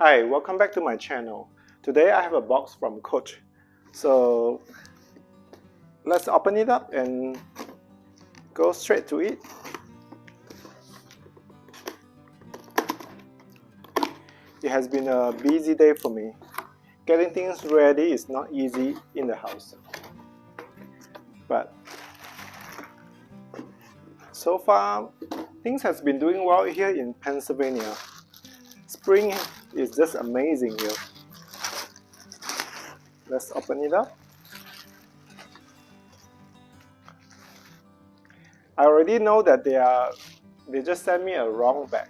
Hi, welcome back to my channel. Today I have a box from Coach. So let's open it up and go straight to it. It has been a busy day for me. Getting things ready is not easy in the house. But so far, things has been doing well here in Pennsylvania. Spring is just amazing here. Let's open it up. I already know that they just sent me a wrong bag.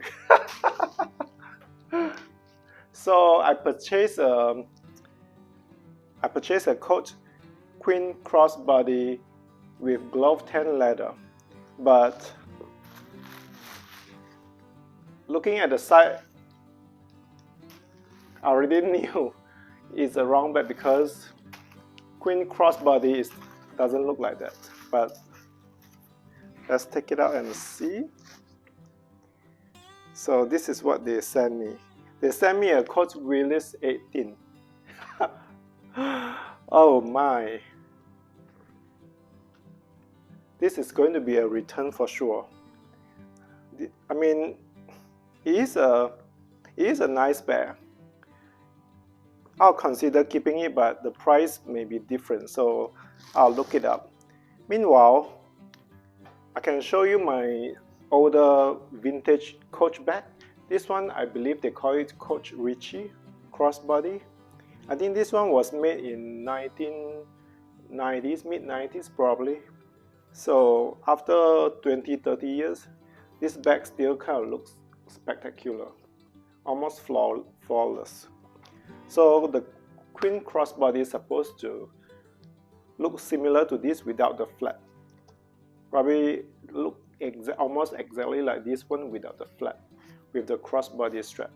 So I purchased a Coach Queen crossbody with glove 10 leather, but looking at the side, I already knew it's a wrong bag because Queen crossbody doesn't look like that. But let's take it out and see. So this is what they sent me. They sent me a Coach Release 18. Oh my. This is going to be a return for sure. I mean, it is a nice bag. I'll consider keeping it, but the price may be different, so I'll look it up. Meanwhile, I can show you my older vintage Coach bag. This one, I believe they call it Coach Richie crossbody. I think this one was made in 1990s, mid-90s probably. So after 20-30 years, this bag still kind of looks spectacular, almost flawless. So the Queen crossbody is supposed to look similar to this without the flap. Probably look almost exactly like this one without the flap, with the crossbody strap.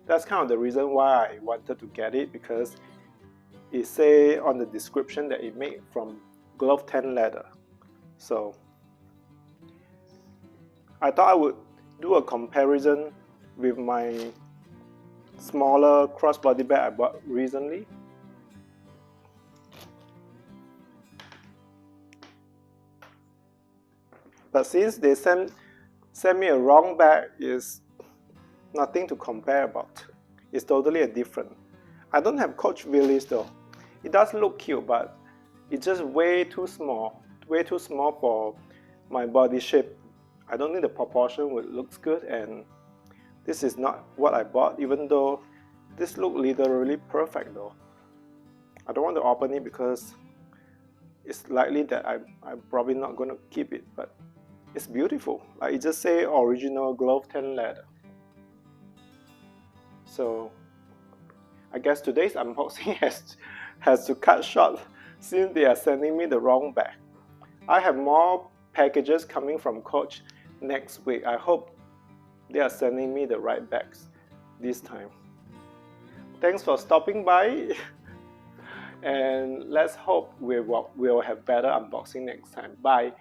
That's kind of the reason why I wanted to get it, because it says on the description that it made from glove 10 leather. So I thought I would do a comparison with my smaller crossbody bag I bought recently. But since they sent me a wrong bag, is nothing to compare about. It's totally a different. I don't have Coach Release though. It does look cute, but it's just way too small for my body shape. I don't think the proportion looks good, and this is not what I bought, even though this looks literally perfect though. I don't want to open it because it's likely that I'm probably not going to keep it, but it's beautiful. Like it just say original glove 10 leather. So I guess today's unboxing has to cut short since they are sending me the wrong bag. I have more packages coming from Coach next week. I hope they are sending me the right bags this time. Thanks for stopping by, and let's hope we'll have better unboxing next time. Bye.